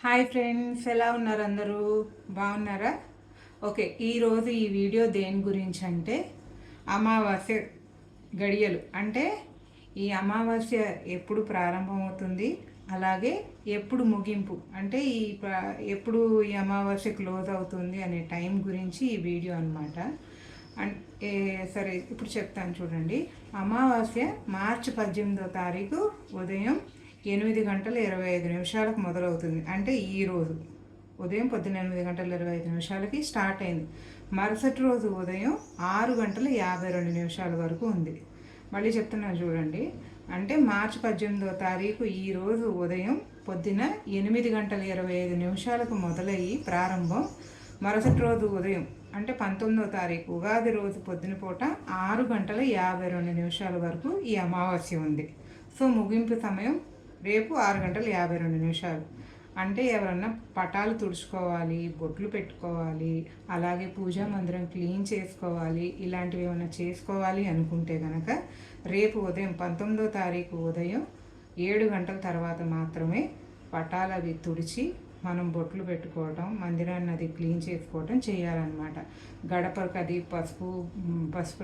Hi friends, ఎలా ఉన్నారు? అందరూ బాగున్నారా? ఓకే, ఈరోజు ఈ వీడియో దేని గురించి అంటే అమావాస్య గడియలు. అంటే ఈ అమావాస్య ఎప్పుడు ప్రారంభమవుతుంది, అలాగే ఎప్పుడు ముగింపు, అంటే ఎప్పుడు ఈ అమావాస్య క్లోజ్ అవుతుంది అనే టైం గురించి ఈ వీడియో అనమాట. అంటే సరే, ఇప్పుడు చెప్తాను చూడండి. అమావాస్య మార్చి 18వ తారీఖు ఉదయం 8:25 మొదలవుతుంది. అంటే ఈరోజు ఉదయం 8:25 స్టార్ట్ అయింది. మరుసటి రోజు ఉదయం 6:52 వరకు ఉంది. మళ్ళీ చెప్తున్నాను చూడండి. అంటే మార్చి 18వ తారీఖు ఈరోజు ఉదయం 8:25 మొదలయ్యి ప్రారంభం. మరుసటి రోజు ఉదయం అంటే 19వ తారీఖు ఉగాది రోజు పొద్దున పూట 6:52 వరకు ఈ అమావాస్య ఉంది. సో ముగింపు సమయం రేపు 6:52. అంటే ఎవరన్నా పటాలు తుడుచుకోవాలి, బొట్లు పెట్టుకోవాలి, అలాగే పూజా మందిరం క్లీన్ చేసుకోవాలి, ఇలాంటివి ఏమైనా చేసుకోవాలి అనుకుంటే కనుక రేపు ఉదయం 19వ తారీఖు ఉదయం 7 గంటల తర్వాత మాత్రమే పటాలు అవి తుడిచి మనం బొట్లు పెట్టుకోవడం, మందిరాన్ని అది క్లీన్ చేసుకోవడం చేయాలన్నమాట. గడపకు అది పసుపు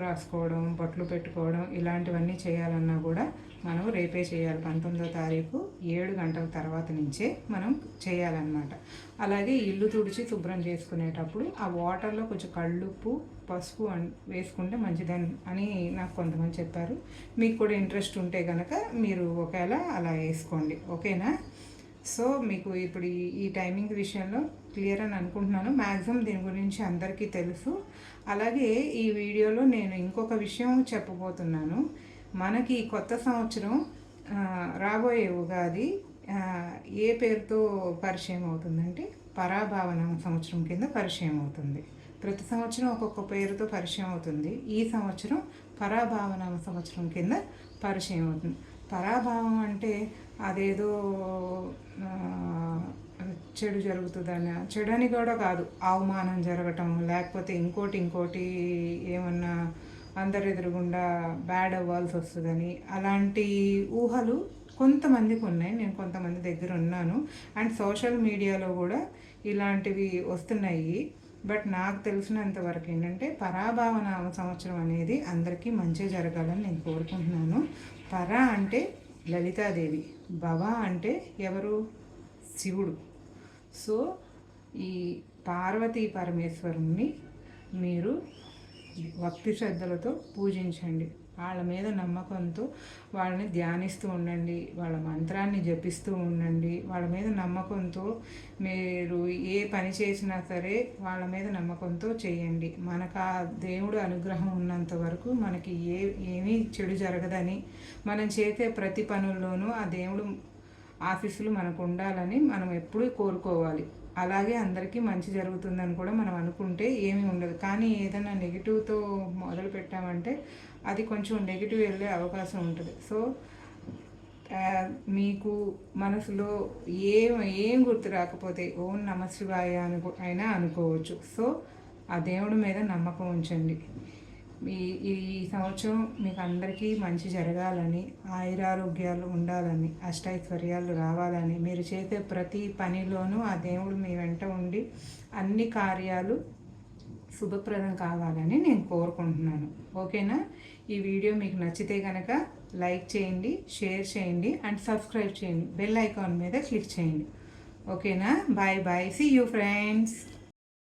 రాసుకోవడం, బొట్లు పెట్టుకోవడం ఇలాంటివన్నీ చేయాలన్నా కూడా మనం రేపే చేయాలి. 19వ తారీఖు 7 గంటల తర్వాత నుంచే మనం చేయాలన్నమాట. అలాగే ఇల్లు తుడిచి శుభ్రం చేసుకునేటప్పుడు ఆ వాటర్లో కొంచెం కళ్ళుప్పు, పసుపు వేసుకుంటే మంచిదని అని నాకు కొంతమంది చెప్పారు. మీకు కూడా ఇంట్రెస్ట్ ఉంటే కనుక మీరు ఒకవేళ అలా వేసుకోండి, ఓకేనా? సో మీకు ఇప్పుడు ఈ టైమింగ్ విషయంలో క్లియర్ అని అనుకుంటున్నాను. మ్యాక్సిమం దీని గురించి అందరికీ తెలుసు. అలాగే ఈ వీడియోలో నేను ఇంకొక విషయం చెప్పబోతున్నాను. మనకి కొత్త సంవత్సరం రాబోయే ఉగాది ఏ పేరుతో పరిచయం అవుతుందంటే పరాభావన సంవత్సరం కింద పరిచయం అవుతుంది. ప్రతి సంవత్సరం ఒక్కొక్క పేరుతో పరిచయం అవుతుంది. ఈ సంవత్సరం పరాభావన సంవత్సరం కింద పరిచయం అవుతుంది. పరాభావం అంటే అదేదో చెడు జరుగుతుందని, చెడని కూడా కాదు, అవమానం జరగటం, లేకపోతే ఇంకోటి ఏమన్నా అందరు ఎదురుగుండా బ్యాడ్ అవ్వాల్సి వస్తుందని, అలాంటి ఊహలు కొంతమందికి ఉన్నాయి. నేను కొంతమంది దగ్గర ఉన్నాను. అండ్ సోషల్ మీడియాలో కూడా ఇలాంటివి వస్తున్నాయి. బట్ నాకు తెలిసినంతవరకు ఏంటంటే పరాభావన సంవత్సరం అనేది అందరికీ మంచి జరగాలని నేను కోరుకుంటున్నాను. పరా అంటే లలితాదేవి, భవ అంటే ఎవరు? శివుడు. సో ఈ పార్వతీ పరమేశ్వరుణ్ణి మీరు భక్తి శ్రద్ధలతో పూజించండి. వాళ్ళ మీద నమ్మకంతో వాళ్ళని ధ్యానిస్తూ ఉండండి, వాళ్ళ మంత్రాన్ని జపిస్తూ ఉండండి. వాళ్ళ మీద నమ్మకంతో మీరు ఏ పని చేసినా సరే వాళ్ళ మీద నమ్మకంతో చేయండి. మనకు ఆ దేవుడు అనుగ్రహం ఉన్నంత వరకు మనకి ఏమీ చెడు జరగదని, మనం చేసే ప్రతి పనుల్లోనూ ఆ దేవుడు ఆశీస్సులు మనకు ఉండాలని మనం ఎప్పుడూ కోరుకోవాలి. అలాగే అందరికీ మంచి జరుగుతుందని కూడా మనం అనుకుంటే ఏమీ ఉండదు. కానీ ఏదైనా నెగిటివ్తో మొదలు పెట్టామంటే అది కొంచెం నెగిటివ్ వెళ్ళే అవకాశం ఉంటుంది. సో మీకు మనసులో ఏం గుర్తు రాకపోతే ఓం నమ శివాయ అయినా అనుకోవచ్చు. సో ఆ దేవుడి మీద నమ్మకం ఉంచండి. ఈ సంవత్సరం మీకు అందరికీ మంచి జరగాలని, ఆయురారోగ్యాలు ఉండాలని, అష్టైశ్వర్యాలు రావాలని, మీరు చేసే ప్రతి పనిలోనూ ఆ దేవుడు మీ వెంట ఉండి అన్ని కార్యాలు శుభప్రదం కావాలని నేను కోరుకుంటున్నాను, ఓకేనా? ఈ వీడియో మీకు నచ్చితే కనుక లైక్ చేయండి, షేర్ చేయండి అండ్ సబ్స్క్రైబ్ చేయండి. బెల్ ఐకాన్ మీద క్లిక్ చేయండి, ఓకేనా? Bye bye, see you friends.